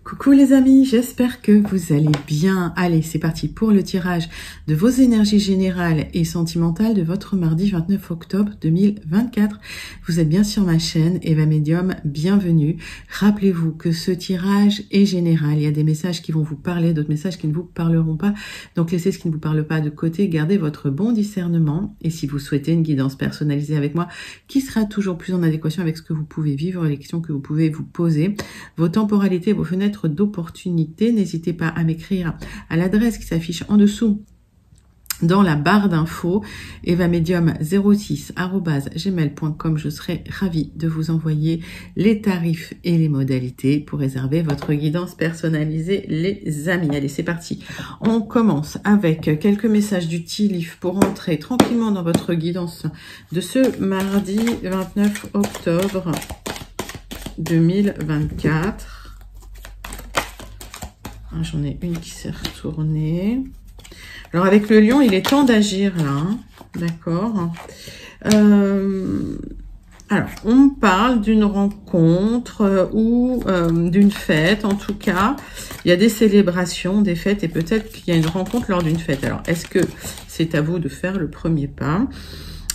Coucou les amis, j'espère que vous allez bien. Allez, c'est parti pour le tirage de vos énergies générales et sentimentales de votre mardi 29 octobre 2024. Vous êtes bien sur ma chaîne Eva Medium, bienvenue. Rappelez-vous que ce tirage est général. Il y a des messages qui vont vous parler, d'autres messages qui ne vous parleront pas. Donc laissez ce qui ne vous parle pas de côté, gardez votre bon discernement. Et si vous souhaitez une guidance personnalisée avec moi, qui sera toujours plus en adéquation avec ce que vous pouvez vivre, les questions que vous pouvez vous poser, vos temporalités, vos fenêtres d'opportunité, n'hésitez pas à m'écrire à l'adresse qui s'affiche en dessous dans la barre d'infos, evamedium06@gmail.com. Je serai ravie de vous envoyer les tarifs et les modalités pour réserver votre guidance personnalisée, les amis. Allez, c'est parti. On commence avec quelques messages du Tea-Leaf pour entrer tranquillement dans votre guidance de ce mardi 29 octobre 2024. J'en ai une qui s'est retournée. Alors avec le lion, il est temps d'agir là, hein, d'accord. Alors, on parle d'une rencontre ou d'une fête, en tout cas. Il y a des célébrations, des fêtes, et peut-être qu'il y a une rencontre lors d'une fête. Alors, est-ce que c'est à vous de faire le premier pas?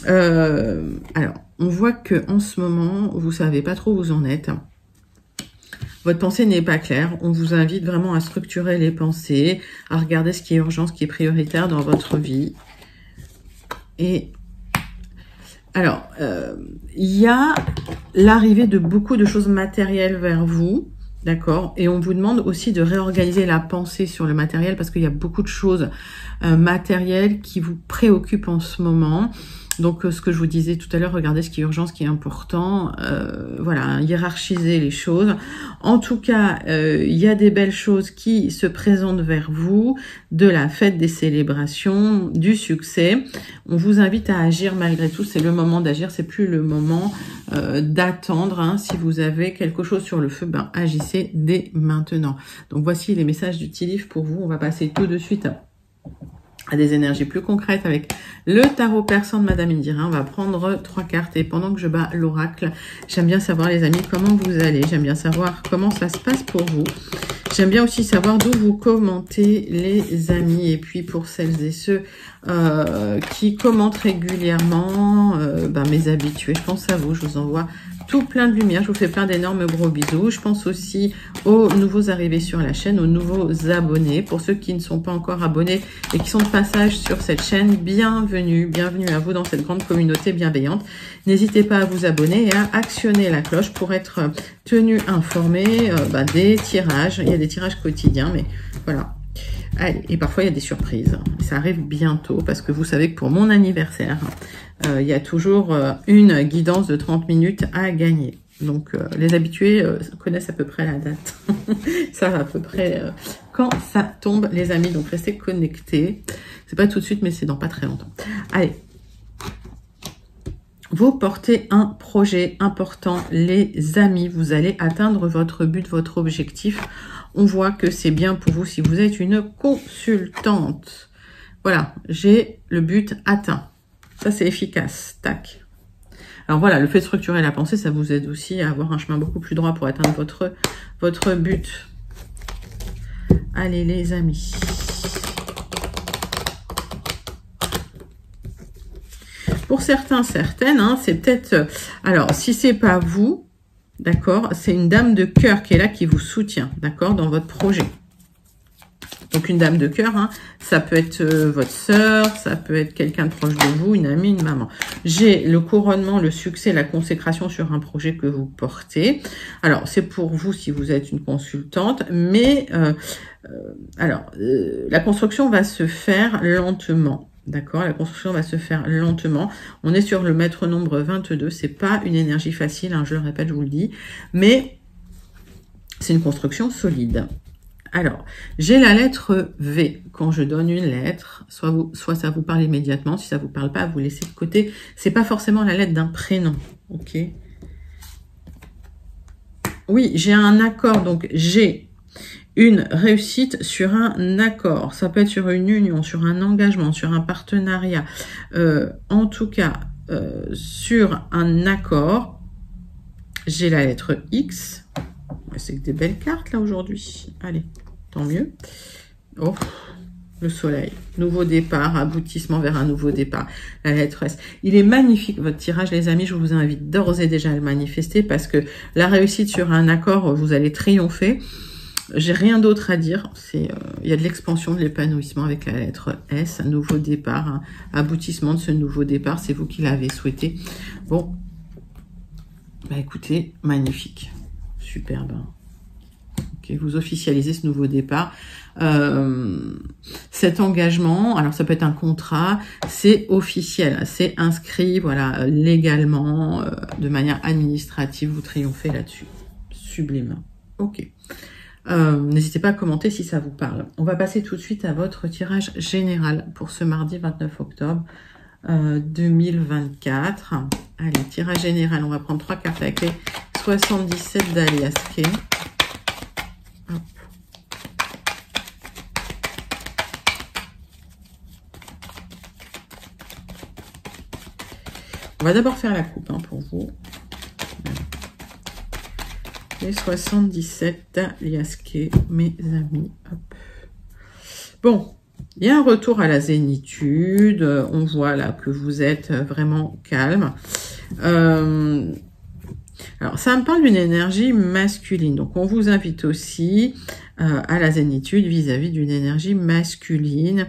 Alors, on voit que en ce moment, vous savez pas trop où vous en êtes. Votre pensée n'est pas claire. On vous invite vraiment à structurer les pensées, à regarder ce qui est urgent, ce qui est prioritaire dans votre vie. Et alors, il y a l'arrivée de beaucoup de choses matérielles vers vous, d'accord? Et on vous demande aussi de réorganiser la pensée sur le matériel parce qu'il y a beaucoup de choses matérielles qui vous préoccupent en ce moment. Donc, ce que je vous disais tout à l'heure, regardez ce qui est urgent, ce qui est important. Voilà, hiérarchiser les choses. En tout cas, il y a des belles choses qui se présentent vers vous, de la fête, des célébrations, du succès. On vous invite à agir malgré tout. C'est le moment d'agir, c'est plus le moment d'attendre. Hein. Si vous avez quelque chose sur le feu, ben, agissez dès maintenant. Donc, voici les messages du Tea-Leaf pour vous. On va passer tout de suite à des énergies plus concrètes avec le tarot persan de Madame Indira. On va prendre 3 cartes et pendant que je bats l'oracle, j'aime bien savoir les amis comment vous allez, j'aime bien savoir comment ça se passe pour vous. J'aime bien aussi savoir d'où vous commentez les amis et puis pour celles et ceux qui commentent régulièrement, mes habitués, je pense à vous, je vous envoie tout plein de lumière, je vous fais plein d'énormes gros bisous. Je pense aussi aux nouveaux arrivés sur la chaîne, aux nouveaux abonnés. Pour ceux qui ne sont pas encore abonnés et qui sont de passage sur cette chaîne, bienvenue, bienvenue à vous dans cette grande communauté bienveillante. N'hésitez pas à vous abonner et à actionner la cloche pour être tenu informé des tirages. Il y a des tirages quotidiens, mais voilà. Allez, et parfois il y a des surprises. Ça arrive bientôt parce que vous savez que pour mon anniversaire, il y a toujours une guidance de 30 minutes à gagner. Donc les habitués connaissent à peu près la date. Ça va à peu près quand ça tombe les amis. Donc restez connectés. C'est pas tout de suite mais c'est dans pas très longtemps. Allez. Vous portez un projet important les amis. Vous allez atteindre votre but, votre objectif. On voit que c'est bien pour vous si vous êtes une consultante. Voilà, j'ai le but atteint. Ça, c'est efficace. Tac. Alors voilà, le fait de structurer la pensée, ça vous aide aussi à avoir un chemin beaucoup plus droit pour atteindre votre but. Allez, les amis. Pour certains, certaines, hein, c'est peut-être... Alors, si c'est pas vous... D'accord, c'est une dame de cœur qui est là, qui vous soutient, d'accord, dans votre projet. Donc, une dame de cœur, hein, ça peut être votre sœur, ça peut être quelqu'un de proche de vous, une amie, une maman. J'ai le couronnement, le succès, la consécration sur un projet que vous portez. Alors, c'est pour vous si vous êtes une consultante, mais la construction va se faire lentement. D'accord, la construction va se faire lentement. On est sur le maître nombre 22. C'est pas une énergie facile, hein, je le répète, je vous le dis. Mais c'est une construction solide. Alors, j'ai la lettre V. Quand je donne une lettre, soit ça vous parle immédiatement. Si ça vous parle pas, vous laissez de côté. C'est pas forcément la lettre d'un prénom. Ok. Oui, j'ai un accord. Donc, j'ai une réussite sur un accord. Ça peut être sur une union, sur un engagement, sur un partenariat. En tout cas, sur un accord, j'ai la lettre X. C'est que des belles cartes là aujourd'hui. Allez, tant mieux. Oh, le soleil. Nouveau départ, aboutissement vers un nouveau départ. La lettre S. Il est magnifique votre tirage les amis. Je vous invite d'ores et déjà à le manifester parce que la réussite sur un accord, vous allez triompher. J'ai rien d'autre à dire. Il y a de l'expansion, de l'épanouissement avec la lettre S. Un nouveau départ, un aboutissement de ce nouveau départ. C'est vous qui l'avez souhaité. Bon, bah écoutez, magnifique. Superbe. Ok, vous officialisez ce nouveau départ. Cet engagement, alors ça peut être un contrat, c'est officiel, c'est inscrit, voilà, légalement, de manière administrative, vous triomphez là-dessus. Sublime. Ok. N'hésitez pas à commenter si ça vous parle. On va passer tout de suite à votre tirage général pour ce mardi 29 octobre 2024. Allez, tirage général, on va prendre 3 cartes avec les 77 d'Alias Kay. On va d'abord faire la coupe hein, pour vous. Les 77 d'Alias Kay, mes amis. Hop. Bon, il y a un retour à la zénitude. On voit là que vous êtes vraiment calme. Alors, ça me parle d'une énergie masculine. Donc, on vous invite aussi à la zénitude vis-à-vis d'une énergie masculine.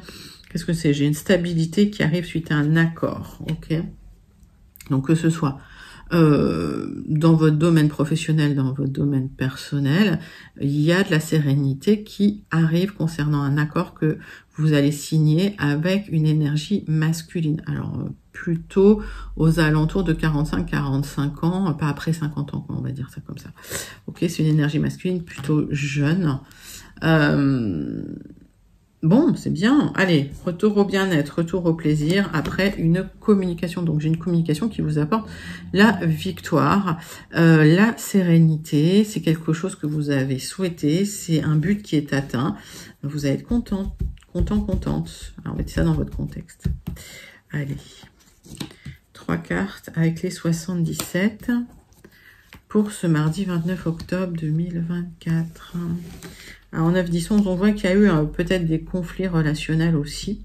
Qu'est-ce que c'est? J'ai une stabilité qui arrive suite à un accord. Ok. Donc, que ce soit dans votre domaine professionnel, dans votre domaine personnel, il y a de la sérénité qui arrive concernant un accord que vous allez signer avec une énergie masculine. Alors, plutôt aux alentours de 45-45 ans, pas après 50 ans, on va dire ça comme ça. Ok, c'est une énergie masculine plutôt jeune. Bon, c'est bien. Allez, retour au bien-être, retour au plaisir, après une communication. Donc, j'ai une communication qui vous apporte la victoire, la sérénité. C'est quelque chose que vous avez souhaité. C'est un but qui est atteint. Vous allez être content, contente. Alors, mettez ça dans votre contexte. Allez, 3 cartes avec les 77 pour ce mardi 29 octobre 2024. En 9, 10, 11, on voit qu'il y a eu peut-être des conflits relationnels aussi.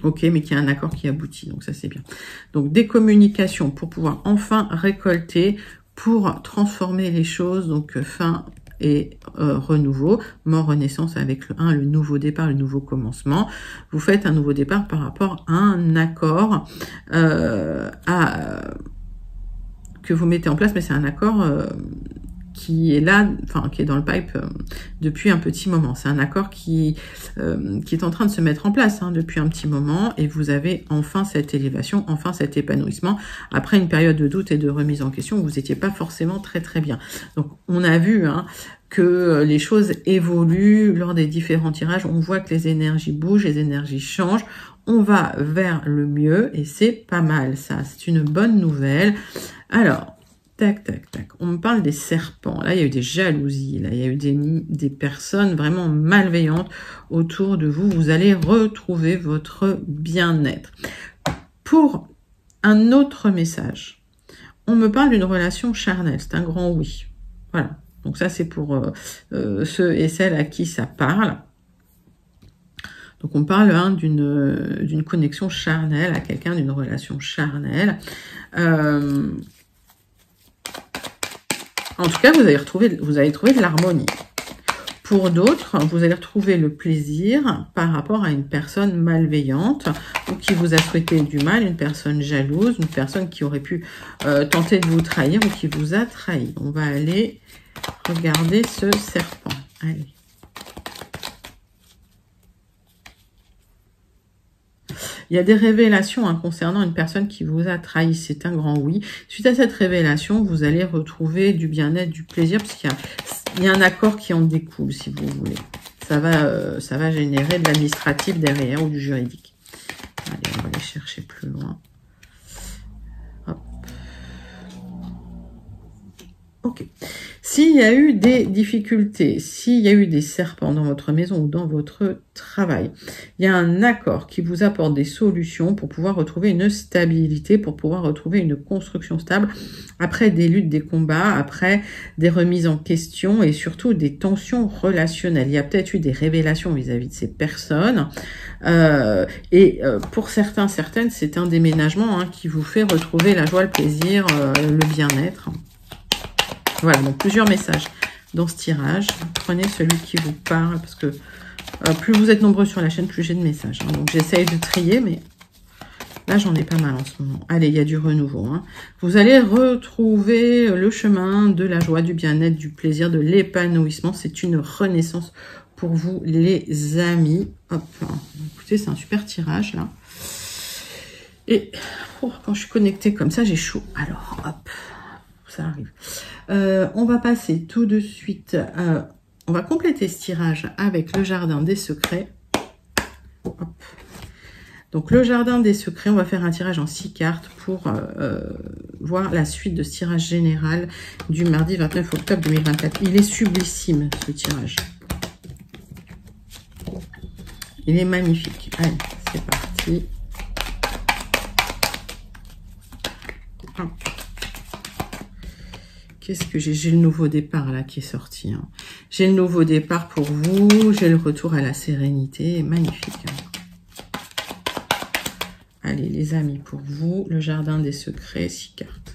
Ok, mais qu'il y a un accord qui aboutit, donc ça c'est bien. Donc des communications pour pouvoir enfin récolter, pour transformer les choses, donc fin et renouveau, mort, renaissance avec le 1, le nouveau départ, le nouveau commencement. Vous faites un nouveau départ par rapport à un accord que vous mettez en place, mais c'est un accord qui est là, enfin qui est dans le pipe depuis un petit moment. C'est un accord qui est en train de se mettre en place depuis un petit moment, et vous avez enfin cette élévation, enfin cet épanouissement, après une période de doute et de remise en question où vous n'étiez pas forcément très bien. Donc on a vu que les choses évoluent lors des différents tirages, on voit que les énergies bougent, les énergies changent, on va vers le mieux, et c'est pas mal ça, c'est une bonne nouvelle. Alors, tac, on me parle des serpents. Là, il y a eu des jalousies. Là, il y a eu des personnes vraiment malveillantes autour de vous. Vous allez retrouver votre bien-être. Pour un autre message, on me parle d'une relation charnelle. C'est un grand oui. Voilà. Donc ça, c'est pour ceux et celles à qui ça parle. Donc on parle d'une connexion charnelle à quelqu'un, d'une relation charnelle. En tout cas, vous allez trouver de l'harmonie. Pour d'autres, vous allez retrouver le plaisir par rapport à une personne malveillante ou qui vous a souhaité du mal, une personne jalouse, une personne qui aurait pu tenter de vous trahir ou qui vous a trahi. On va aller regarder ce serpent. Allez. Il y a des révélations concernant une personne qui vous a trahi, c'est un grand oui. Suite à cette révélation, vous allez retrouver du bien-être, du plaisir, parce qu'il y a un accord qui en découle, si vous voulez. Ça va générer de l'administratif derrière ou du juridique. Allez, on va aller chercher plus loin. Hop. Ok. S'il y a eu des difficultés, s'il y a eu des serpents dans votre maison ou dans votre travail, il y a un accord qui vous apporte des solutions pour pouvoir retrouver une stabilité, pour pouvoir retrouver une construction stable après des luttes, des combats, après des remises en question et surtout des tensions relationnelles. Il y a peut-être eu des révélations vis-à-vis de ces personnes pour certains, certaines, c'est un déménagement qui vous fait retrouver la joie, le plaisir, le bien-être. Voilà, donc plusieurs messages dans ce tirage. Prenez celui qui vous parle parce que plus vous êtes nombreux sur la chaîne, plus j'ai de messages. Donc j'essaye de trier, mais là j'en ai pas mal en ce moment. Allez, il y a du renouveau. Vous allez retrouver le chemin de la joie, du bien-être, du plaisir, de l'épanouissement. C'est une renaissance pour vous, les amis. Hop, écoutez, c'est un super tirage là. Et quand je suis connectée comme ça, j'ai chaud. Alors, hop, ça arrive. On va passer tout de suite, on va compléter ce tirage avec le jardin des secrets. Hop. Donc le jardin des secrets, on va faire un tirage en 6 cartes pour voir la suite de ce tirage général du mardi 29 octobre 2024. Il est sublissime ce tirage. Il est magnifique. Allez, c'est parti. Hop. Qu'est-ce que j'ai? J'ai le nouveau départ là qui est sorti. J'ai le nouveau départ pour vous. J'ai le retour à la sérénité. Magnifique. Allez les amis, pour vous, le jardin des secrets, 6 cartes.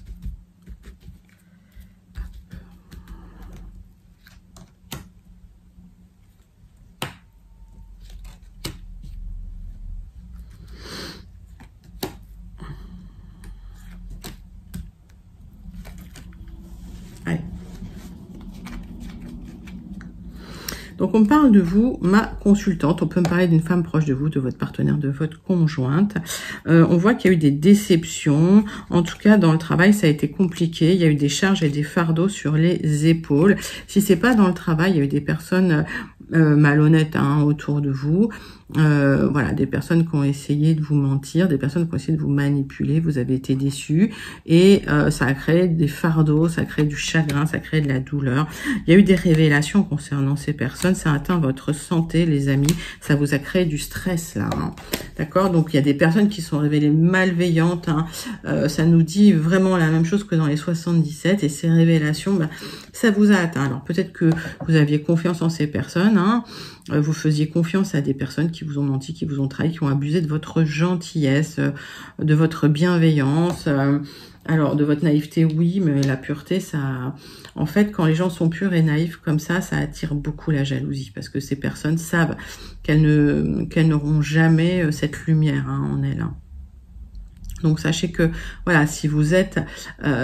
Donc, on me parle de vous, ma consultante. On peut me parler d'une femme proche de vous, de votre partenaire, de votre conjointe. On voit qu'il y a eu des déceptions. En tout cas, dans le travail, ça a été compliqué. Il y a eu des charges et des fardeaux sur les épaules. Si c'est pas dans le travail, il y a eu des personnes malhonnêtes autour de vous. Voilà, des personnes qui ont essayé de vous mentir, des personnes qui ont essayé de vous manipuler, vous avez été déçus et ça a créé des fardeaux, ça a créé du chagrin, ça a créé de la douleur. Il y a eu des révélations concernant ces personnes, ça a atteint votre santé les amis, ça vous a créé du stress là, d'accord? Donc il y a des personnes qui sont révélées malveillantes, ça nous dit vraiment la même chose que dans les 77 et ces révélations, ça vous a atteint. Alors peut-être que vous aviez confiance en ces personnes, vous faisiez confiance à des personnes qui vous ont menti, qui vous ont trahi, qui ont abusé de votre gentillesse, de votre bienveillance, alors de votre naïveté, oui, mais la pureté, ça... En fait, quand les gens sont purs et naïfs comme ça attire beaucoup la jalousie, parce que ces personnes savent qu'elles n'auront jamais cette lumière en elles. Donc sachez que voilà, si vous êtes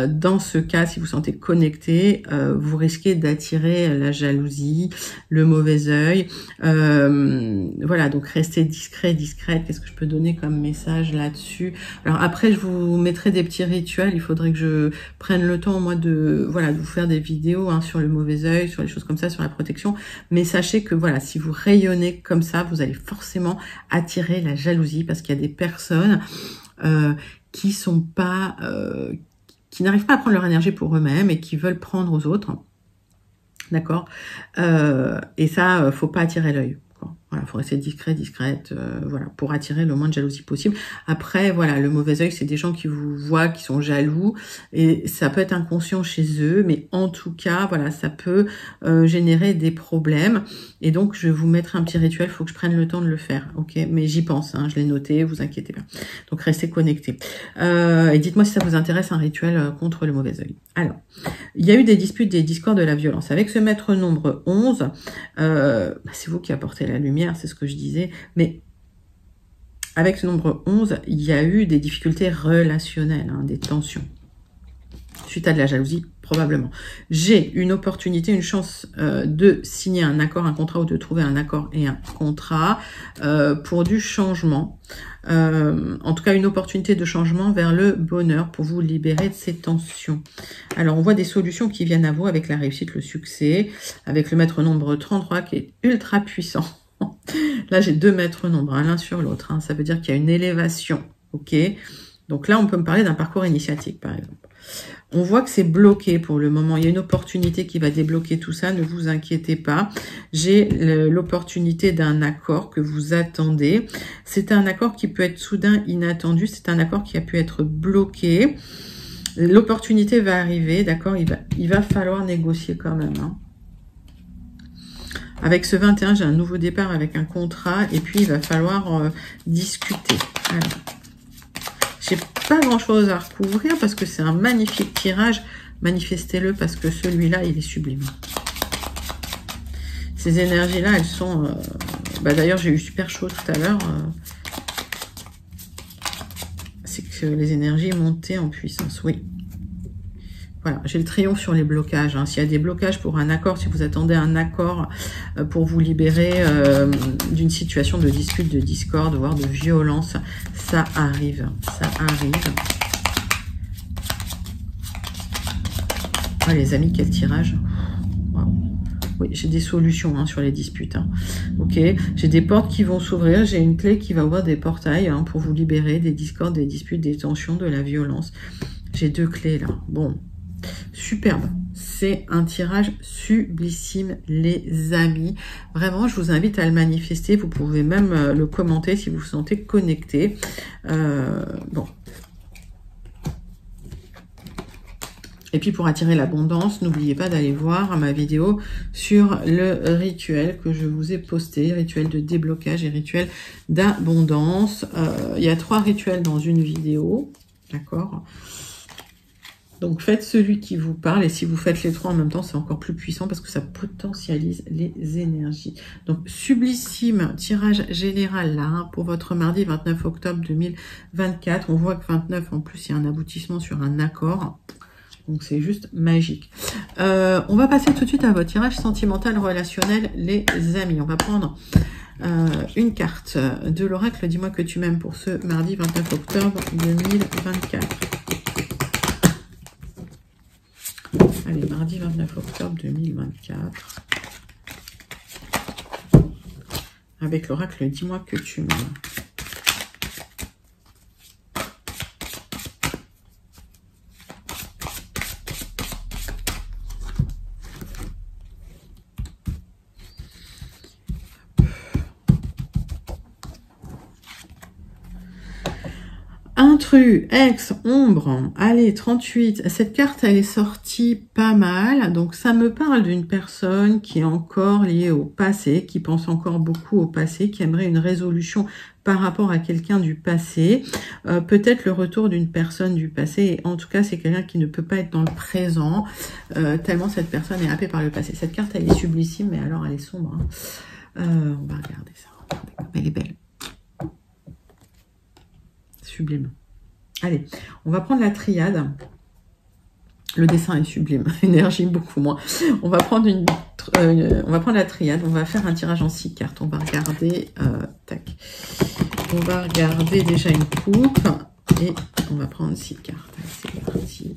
dans ce cas, si vous sentez connecté, vous risquez d'attirer la jalousie, le mauvais œil. Voilà, donc restez discret, discrète. Qu'est-ce que je peux donner comme message là-dessus? Alors après, je vous mettrai des petits rituels. Il faudrait que je prenne le temps moi de vous faire des vidéos sur le mauvais œil, sur les choses comme ça, sur la protection. Mais sachez que voilà, si vous rayonnez comme ça, vous allez forcément attirer la jalousie parce qu'il y a des personnes qui sont pas, qui n'arrivent pas à prendre leur énergie pour eux-mêmes et qui veulent prendre aux autres, d'accord. Et ça, faut pas attirer l'œil. Voilà, faut rester discret, discrète, voilà, pour attirer le moins de jalousie possible. Après, voilà, le mauvais œil, c'est des gens qui vous voient, qui sont jaloux, et ça peut être inconscient chez eux, mais en tout cas, voilà, ça peut générer des problèmes. Et donc, je vais vous mettre un petit rituel, il faut que je prenne le temps de le faire, ok? Mais j'y pense, je l'ai noté, vous inquiétez pas. Donc, restez connectés. Et dites-moi si ça vous intéresse un rituel contre le mauvais œil. Alors, il y a eu des disputes, des discords, de la violence. Avec ce maître nombre 11, c'est vous qui apportez la lumière, c'est ce que je disais, mais avec ce nombre 11, il y a eu des difficultés relationnelles, des tensions. Suite à de la jalousie, probablement. J'ai une opportunité, une chance de signer un accord, un contrat, ou de trouver un accord et un contrat pour du changement. En tout cas, une opportunité de changement vers le bonheur pour vous libérer de ces tensions. Alors, on voit des solutions qui viennent à vous avec la réussite, le succès, avec le maître nombre 33 qui est ultra puissant. Là, j'ai 2 maîtres nombres, l'un sur l'autre. Ça veut dire qu'il y a une élévation, ok? Donc là, on peut me parler d'un parcours initiatique, par exemple. On voit que c'est bloqué pour le moment. Il y a une opportunité qui va débloquer tout ça. Ne vous inquiétez pas. J'ai l'opportunité d'un accord que vous attendez. C'est un accord qui peut être soudain, inattendu. C'est un accord qui a pu être bloqué. L'opportunité va arriver, d'accord? Il va falloir négocier quand même, hein. Avec ce 21, j'ai un nouveau départ avec un contrat. Et puis, il va falloir discuter. Alors, j'ai pas grand-chose à recouvrir parce que c'est un magnifique tirage. Manifestez-le parce que celui-là, il est sublime. Ces énergies-là, elles sont... d'ailleurs, j'ai eu super chaud tout à l'heure. C'est que les énergies montaient en puissance, oui. Voilà, j'ai le triomphe sur les blocages. Hein. S'il y a des blocages pour un accord, si vous attendez un accord pour vous libérer d'une situation de dispute, de discorde, voire de violence, ça arrive. Ça arrive. Ah, les amis, quel tirage. Wow. Oui, j'ai des solutions hein, sur les disputes. Hein. Ok, j'ai des portes qui vont s'ouvrir. J'ai une clé qui va ouvrir des portails hein, pour vous libérer des discordes, des disputes, des tensions, de la violence. J'ai 2 clés là. Bon. Superbe, c'est un tirage sublissime les amis, vraiment je vous invite à le manifester, vous pouvez même le commenter si vous vous sentez connecté. Bon. Et puis pour attirer l'abondance, n'oubliez pas d'aller voir ma vidéo sur le rituel que je vous ai posté, rituel de déblocage et rituel d'abondance. Il y a 3 rituels dans une vidéo, d'accord ? Donc, faites celui qui vous parle. Et si vous faites les 3 en même temps, c'est encore plus puissant parce que ça potentialise les énergies. Donc, sublissime tirage général là hein, pour votre mardi 29 octobre 2024. On voit que 29, en plus, il y a un aboutissement sur un accord. Donc, c'est juste magique. On va passer tout de suite à votre tirage sentimental relationnel, les amis. On va prendre une carte de l'oracle. Dis-moi que tu m'aimes pour ce mardi 29 octobre 2024. Allez, mardi 29 octobre 2024. Avec l'oracle, dis-moi que tu m'aimes. Intrus, ex, ombre, allez, 38. Cette carte, elle est sortie pas mal. Donc, ça me parle d'une personne qui est encore liée au passé, qui pense encore beaucoup au passé, qui aimerait une résolution par rapport à quelqu'un du passé. Peut-être le retour d'une personne du passé. Et en tout cas, c'est quelqu'un qui ne peut pas être dans le présent, tellement cette personne est happée par le passé. Cette carte, elle est sublissime, mais alors elle est sombre. Hein. On va regarder ça. Regardez comme elle est belle. Sublime. Allez, on va prendre la triade. Le dessin est sublime, énergie beaucoup moins. On va prendre la triade. On va faire un tirage en 6 cartes. On va regarder, tac. On va regarder déjà une coupe et on va prendre 6 cartes. Allez, c'est parti.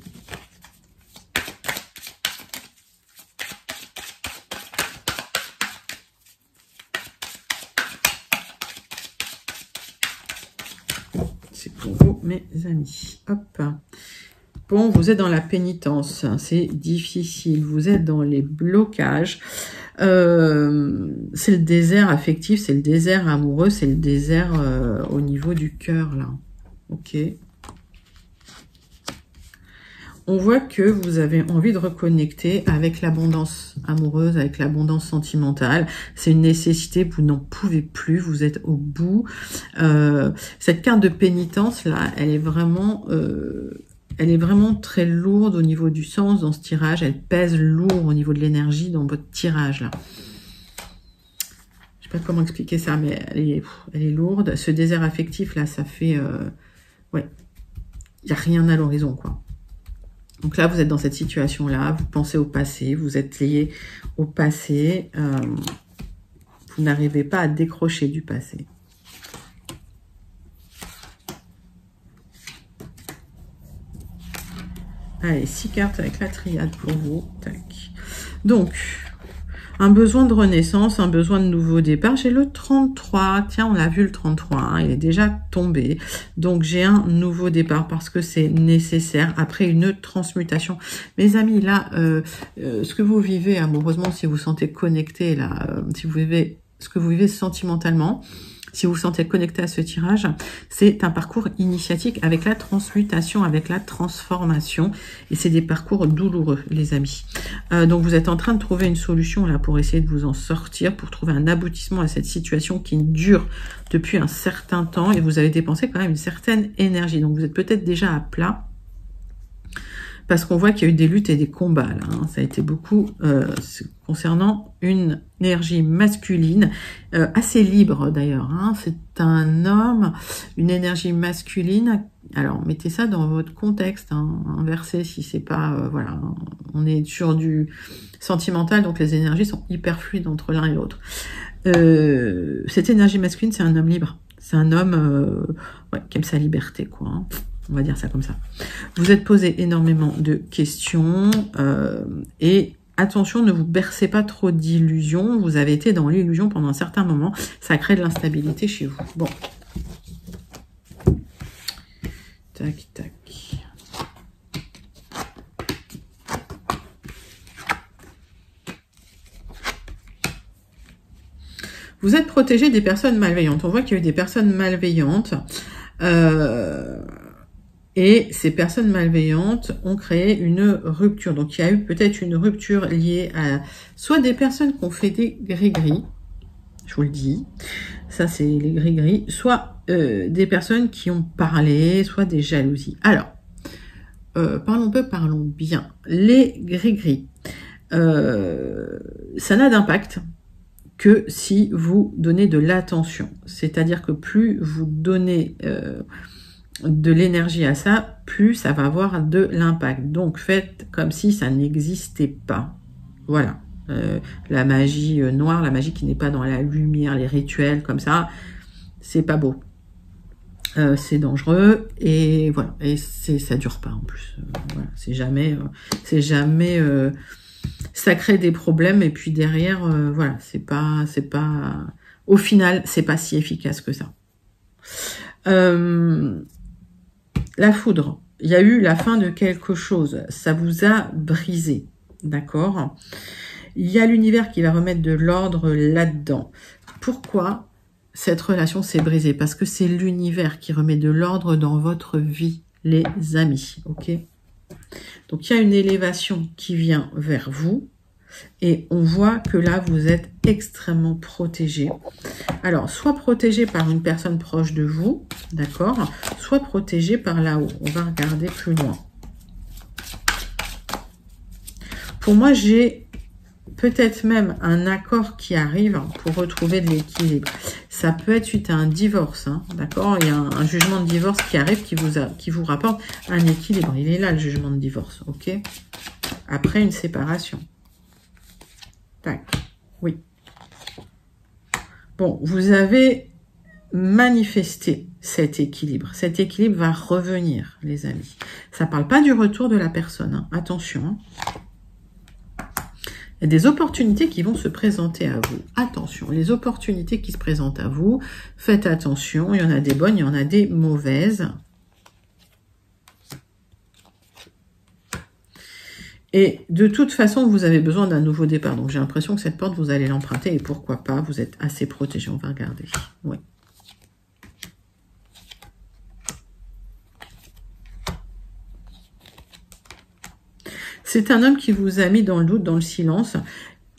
C'est pour vous, mes amis. Hop. Bon, vous êtes dans la pénitence. C'est difficile. Vous êtes dans les blocages. C'est le désert affectif, c'est le désert amoureux, c'est le désert au niveau du cœur, là. Ok. On voit que vous avez envie de reconnecter avec l'abondance amoureuse, avec l'abondance sentimentale. C'est une nécessité, vous n'en pouvez plus, vous êtes au bout. Cette carte de pénitence, là, elle est vraiment très lourde au niveau du sens dans ce tirage. Elle pèse lourd au niveau de l'énergie dans votre tirage, là. Je sais pas comment expliquer ça, mais elle est lourde. Ce désert affectif, là, ça fait... ouais, il n'y a rien à l'horizon, quoi. Donc là, vous êtes dans cette situation-là, vous pensez au passé, vous êtes lié au passé, vous n'arrivez pas à décrocher du passé. Allez, 6 cartes avec la triade pour vous. Tac. Donc, Un besoin de renaissance, un besoin de nouveau départ. J'ai le 33. Tiens, on l'a vu le 33. Hein, il est déjà tombé. Donc, j'ai un nouveau départ parce que c'est nécessaire après une transmutation. Mes amis, là, ce que vous vivez amoureusement, si vous vous sentez connecté, là, si vous vivez ce que vous vivez sentimentalement, si vous vous sentez connecté à ce tirage, c'est un parcours initiatique avec la transmutation, avec la transformation. Et c'est des parcours douloureux, les amis. Donc, vous êtes en train de trouver une solution là pour essayer de vous en sortir, pour trouver un aboutissement à cette situation qui dure depuis un certain temps. Et vous avez dépensé quand même une certaine énergie. Donc, vous êtes peut-être déjà à plat. Parce qu'on voit qu'il y a eu des luttes et des combats, là. Hein. Ça a été beaucoup concernant une énergie masculine, assez libre d'ailleurs. Hein. C'est un homme, une énergie masculine. Alors, mettez ça dans votre contexte, hein, inversé si c'est pas... voilà, on est sur du sentimental, donc les énergies sont hyper fluides entre l'un et l'autre. Cette énergie masculine, c'est un homme libre. C'est un homme ouais, qui aime sa liberté, quoi. Hein. On va dire ça comme ça. Vous êtes posé énormément de questions et attention, ne vous bercez pas trop d'illusions. Vous avez été dans l'illusion pendant un certain moment. Ça crée de l'instabilité chez vous. Bon. Tac, tac. Vous êtes protégé des personnes malveillantes. On voit qu'il y a eu des personnes malveillantes. Et ces personnes malveillantes ont créé une rupture. Donc, il y a eu peut-être une rupture liée à soit des personnes qui ont fait des gris-gris, je vous le dis, ça c'est les gris-gris, soit des personnes qui ont parlé, soit des jalousies. Alors, parlons peu, parlons bien. Les gris-gris, ça n'a d'impact que si vous donnez de l'attention. C'est-à-dire que plus vous donnez... de l'énergie à ça, plus ça va avoir de l'impact. Donc, faites comme si ça n'existait pas. Voilà. La magie noire, la magie qui n'est pas dans la lumière, les rituels comme ça, c'est pas beau. C'est dangereux et voilà. Et ça dure pas en plus. Voilà. C'est jamais, ça crée des problèmes et puis derrière, voilà, c'est pas, au final, c'est pas si efficace que ça. La foudre, il y a eu la fin de quelque chose, ça vous a brisé, d'accord? Il y a l'univers qui va remettre de l'ordre là-dedans. Pourquoi cette relation s'est brisée? Parce que c'est l'univers qui remet de l'ordre dans votre vie, les amis, ok? Donc, il y a une élévation qui vient vers vous. Et on voit que là, vous êtes extrêmement protégé. Alors, soit protégé par une personne proche de vous, d'accord, soit protégé par là-haut. On va regarder plus loin. Pour moi, j'ai peut-être même un accord qui arrive pour retrouver de l'équilibre. Ça peut être suite à un divorce, hein, d'accord. Il y a un jugement de divorce qui arrive, qui vous rapporte un équilibre. Il est là, le jugement de divorce, ok. Après une séparation. Tac, oui. Bon, vous avez manifesté cet équilibre. Cet équilibre va revenir, les amis. Ça ne parle pas du retour de la personne, hein. Attention. Hein. Il y a des opportunités qui vont se présenter à vous. Attention, les opportunités qui se présentent à vous, faites attention. Il y en a des bonnes, il y en a des mauvaises. Et de toute façon, vous avez besoin d'un nouveau départ. Donc, j'ai l'impression que cette porte, vous allez l'emprunter. Et pourquoi pas, vous êtes assez protégé. On va regarder. Oui. C'est un homme qui vous a mis dans le doute, dans le silence.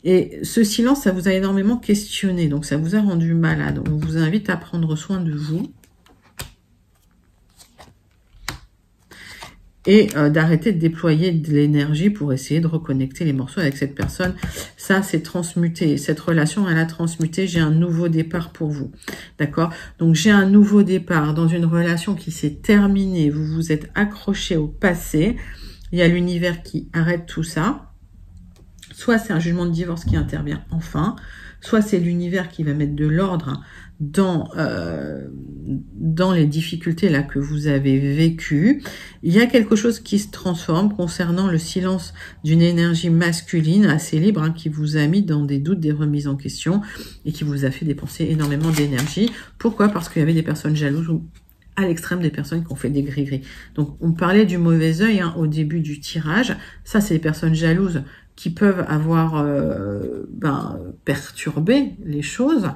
Et ce silence, ça vous a énormément questionné. Donc, ça vous a rendu malade. On vous invite à prendre soin de vous. Et d'arrêter de déployer de l'énergie pour essayer de reconnecter les morceaux avec cette personne. Ça, c'est transmuté. Cette relation, elle a transmuté. J'ai un nouveau départ pour vous. D'accord? Donc, j'ai un nouveau départ dans une relation qui s'est terminée. Vous vous êtes accroché au passé. Il y a l'univers qui arrête tout ça. soit c'est un jugement de divorce qui intervient enfin, soit c'est l'univers qui va mettre de l'ordre dans les difficultés là que vous avez vécues. Il y a quelque chose qui se transforme concernant le silence d'une énergie masculine assez libre, qui vous a mis dans des doutes, des remises en question et qui vous a fait dépenser énormément d'énergie. Pourquoi? Parce qu'il y avait des personnes jalouses ou à l'extrême des personnes qui ont fait des gris-gris. Donc on parlait du mauvais œil au début du tirage. Ça, c'est les personnes jalouses qui peuvent avoir perturbé les choses.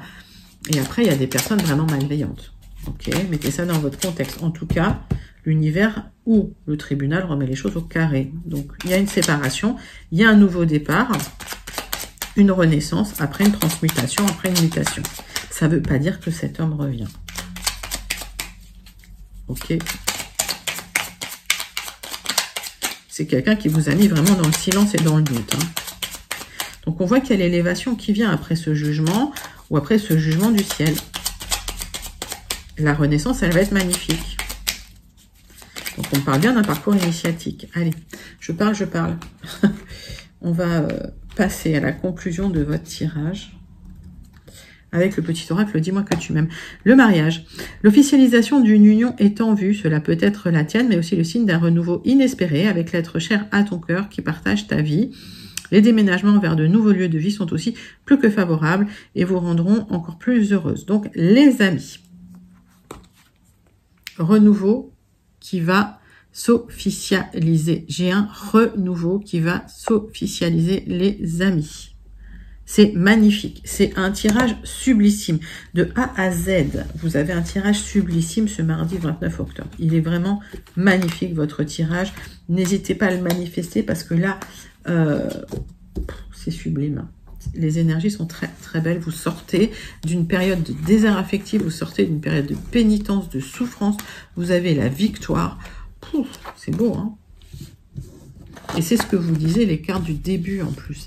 Et après, il y a des personnes vraiment malveillantes. Ok, mettez ça dans votre contexte. En tout cas, l'univers ou le tribunal remet les choses au carré. Donc, il y a une séparation, il y a un nouveau départ, une renaissance, après une transmutation, après une mutation. Ça ne veut pas dire que cet homme revient. Ok. C'est quelqu'un qui vous a mis vraiment dans le silence et dans le doute. Donc, on voit qu'il y a l'élévation qui vient après ce jugement ou après ce jugement du ciel. La renaissance, elle va être magnifique. Donc, on parle bien d'un parcours initiatique. Allez, je parle. On va passer à la conclusion de votre tirage avec le petit oracle « Dis-moi que tu m'aimes ». Le mariage. L'officialisation d'une union est en vue. Cela peut être la tienne, mais aussi le signe d'un renouveau inespéré avec l'être cher à ton cœur qui partage ta vie. Les déménagements vers de nouveaux lieux de vie sont aussi plus que favorables et vous rendront encore plus heureuse. Donc, les amis, renouveau qui va s'officialiser. J'ai un renouveau qui va s'officialiser, les amis. C'est magnifique. C'est un tirage sublissime. De A à Z, vous avez un tirage sublissime ce mardi 29 octobre. Il est vraiment magnifique, votre tirage. N'hésitez pas à le manifester parce que là, c'est sublime. Les énergies sont très très belles. Vous sortez d'une période de désert affectif, vous sortez d'une période de pénitence, de souffrance. Vous avez la victoire. C'est beau, Et c'est ce que vous disiez, les cartes du début en plus.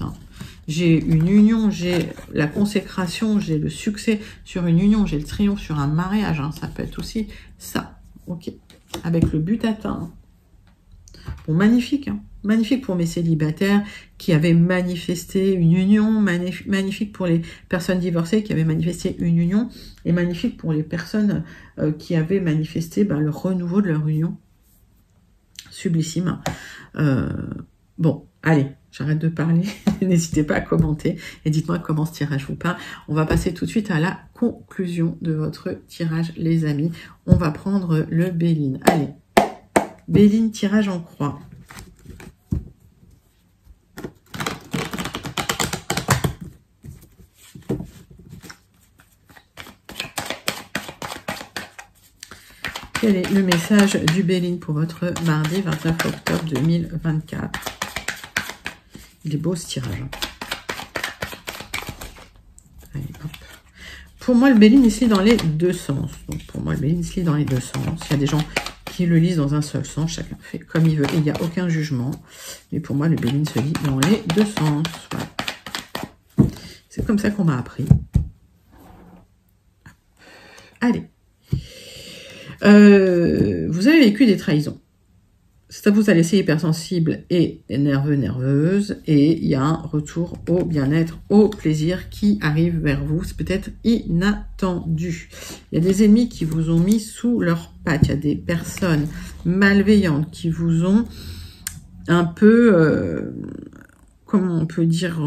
J'ai une union, j'ai la consécration, j'ai le succès sur une union, j'ai le triomphe sur un mariage. Ça peut être aussi ça. Ok. Avec le but atteint. Bon, magnifique, magnifique pour mes célibataires qui avaient manifesté une union, magnifique pour les personnes divorcées qui avaient manifesté une union, et magnifique pour les personnes qui avaient manifesté le renouveau de leur union. Sublissime. Bon, allez, j'arrête de parler. N'hésitez pas à commenter et dites-moi comment ce tirage vous parle. On va passer tout de suite à la conclusion de votre tirage, les amis. On va prendre le Béline. Allez. Béline, tirage en croix. Quel est le message du Béline pour votre mardi 29 octobre 2024? Il est beau ce tirage. Allez, hop. Pour moi, le Béline, il se lit dans les deux sens. Donc, pour moi, le Béline se lit dans les deux sens. Il y a des gens qui le lisent dans un seul sens. Chacun fait comme il veut. Et il n'y a aucun jugement. Mais pour moi, le Béline se lit dans les deux sens. Voilà. C'est comme ça qu'on m'a appris. Allez. Vous avez vécu des trahisons. Ça vous a laissé hypersensible et nerveux, nerveuse. Et il y a un retour au bien-être, au plaisir qui arrive vers vous. C'est peut-être inattendu. Il y a des ennemis qui vous ont mis sous leurs pattes. Il y a des personnes malveillantes qui vous ont un peu, comment on peut dire,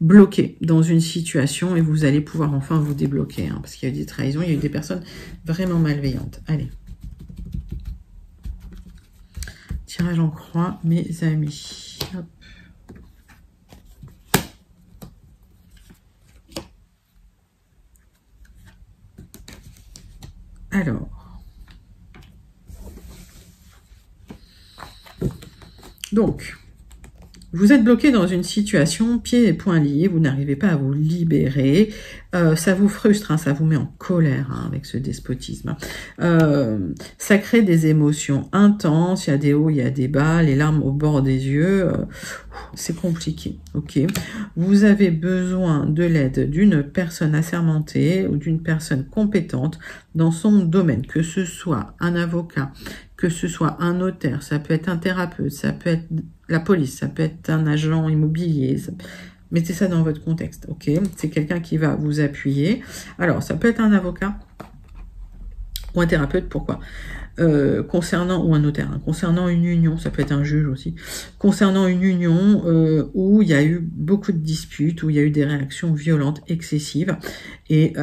bloqué dans une situation et vous allez pouvoir enfin vous débloquer. Parce qu'il y a eu des trahisons, il y a eu des personnes vraiment malveillantes. Allez. Tirage en croix, mes amis. Hop. Alors. Donc. Vous êtes bloqué dans une situation, pieds et poings liés, vous n'arrivez pas à vous libérer, ça vous frustre, ça vous met en colère avec ce despotisme. Ça crée des émotions intenses, il y a des hauts, il y a des bas, les larmes au bord des yeux, c'est compliqué, ok. Vous avez besoin de l'aide d'une personne assermentée ou d'une personne compétente dans son domaine, que ce soit un avocat, que ce soit un notaire, ça peut être un thérapeute, ça peut être la police, ça peut être un agent immobilier. Mettez ça dans votre contexte, ok? C'est quelqu'un qui va vous appuyer. Alors, ça peut être un avocat ou un thérapeute, pourquoi? Concernant, ou un notaire, hein, concernant une union, ça peut être un juge aussi, concernant une union où il y a eu beaucoup de disputes, où il y a eu des réactions violentes, excessives, et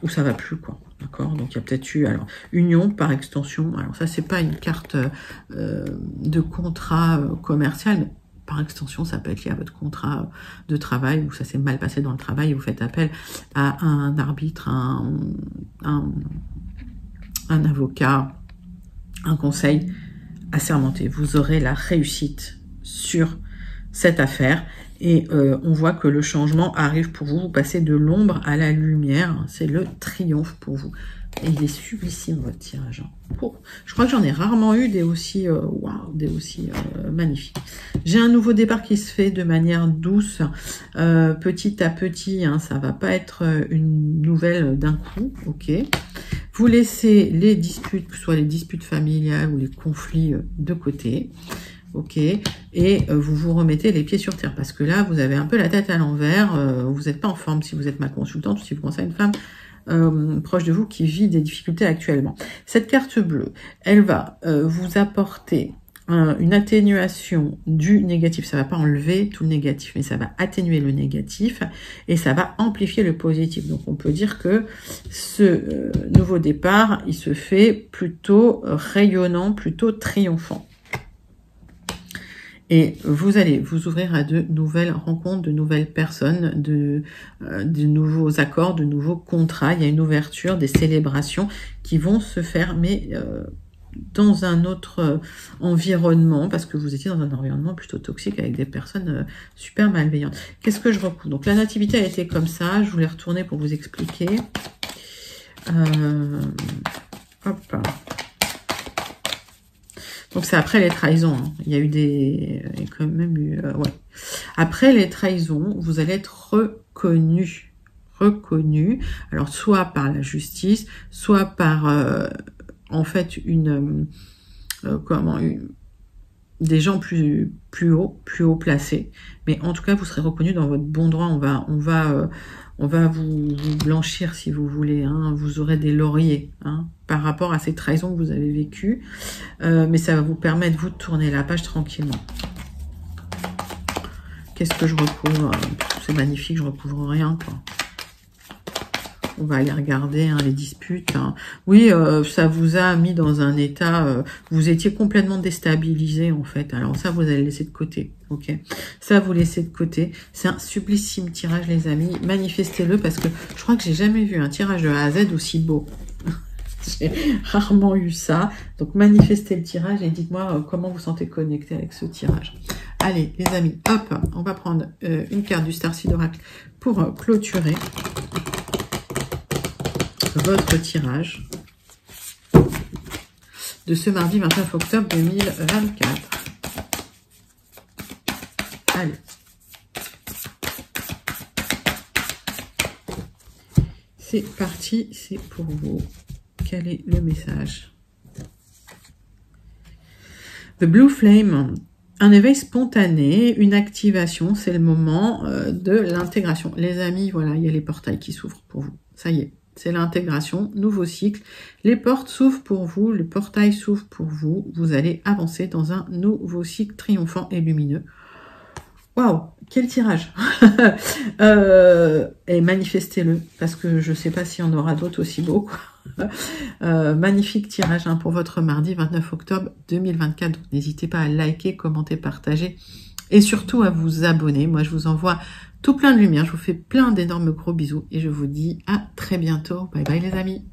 où ça va plus, quoi. D'accord? Donc il y a peut-être eu, alors, union par extension, alors ça c'est pas une carte de contrat commercial, mais par extension, ça peut être lié à votre contrat de travail, où ça s'est mal passé dans le travail, et vous faites appel à un arbitre, un avocat, un conseil assermenté. Vous aurez la réussite sur cette affaire et on voit que le changement arrive pour vous. Vous passez de l'ombre à la lumière. C'est le triomphe pour vous. Et il est sublissime votre tirage. Oh, je crois que j'en ai rarement eu des aussi, magnifiques. J'ai un nouveau départ qui se fait de manière douce, petit à petit. Hein, ça va pas être une nouvelle d'un coup, ok. Vous laissez les disputes, que ce soit les disputes familiales ou les conflits de côté, ok, et vous vous remettez les pieds sur terre, parce que là, vous avez un peu la tête à l'envers, vous n'êtes pas en forme si vous êtes ma consultante, ou si vous pensez à une femme proche de vous qui vit des difficultés actuellement. Cette carte bleue, elle va vous apporter une atténuation du négatif. Ça va pas enlever tout le négatif, mais ça va atténuer le négatif et ça va amplifier le positif. Donc on peut dire que ce nouveau départ, il se fait plutôt rayonnant, plutôt triomphant. Et vous allez vous ouvrir à de nouvelles rencontres, de nouvelles personnes, de nouveaux accords, de nouveaux contrats. Il y a une ouverture, des célébrations qui vont se faire, mais dans un autre environnement, parce que vous étiez dans un environnement plutôt toxique avec des personnes super malveillantes. Qu'est-ce que je recouvre? Donc la nativité a été comme ça, je voulais retourner pour vous expliquer. Hop. Donc c'est après les trahisons, hein. Il y a eu des... Il y a quand même eu... ouais. Après les trahisons, vous allez être reconnu. Alors soit par la justice, soit par... en fait, des gens plus haut placés, mais en tout cas vous serez reconnu dans votre bon droit. On va vous blanchir si vous voulez, hein. Vous aurez des lauriers, hein, par rapport à ces trahisons que vous avez vécues, mais ça va vous permettre vous de tourner la page tranquillement. Qu'est-ce que je recouvre? C'est magnifique, je recouvre rien, quoi. On va aller regarder, hein, les disputes. Hein. Oui, ça vous a mis dans un état... vous étiez complètement déstabilisé, en fait. Alors ça, vous allez laisser de côté. Ok, ça, vous laissez de côté. C'est un sublissime tirage, les amis. Manifestez-le, parce que je crois que j'ai jamais vu un tirage de A à Z aussi beau. J'ai rarement eu ça. Donc, manifestez le tirage et dites-moi comment vous sentez connecté avec ce tirage. Allez, les amis, hop, on va prendre une carte du Starseed Oracle pour clôturer votre tirage de ce mardi 29 octobre 2024. Allez. C'est parti, c'est pour vous. Quel est le message? The Blue Flame. Un éveil spontané, une activation, c'est le moment de l'intégration. Les amis, voilà, il y a les portails qui s'ouvrent pour vous. Ça y est. C'est l'intégration, nouveau cycle. Les portes s'ouvrent pour vous, le portail s'ouvre pour vous. Vous allez avancer dans un nouveau cycle triomphant et lumineux. Waouh, quel tirage. Et manifestez-le, parce que je ne sais pas s'il y en aura d'autres aussi beaux, quoi. Magnifique tirage, hein, pour votre mardi 29 octobre 2024. N'hésitez pas à liker, commenter, partager et surtout à vous abonner. Moi, je vous envoie tout plein de lumière. Je vous fais plein d'énormes gros bisous et je vous dis à très bientôt. Bye bye les amis.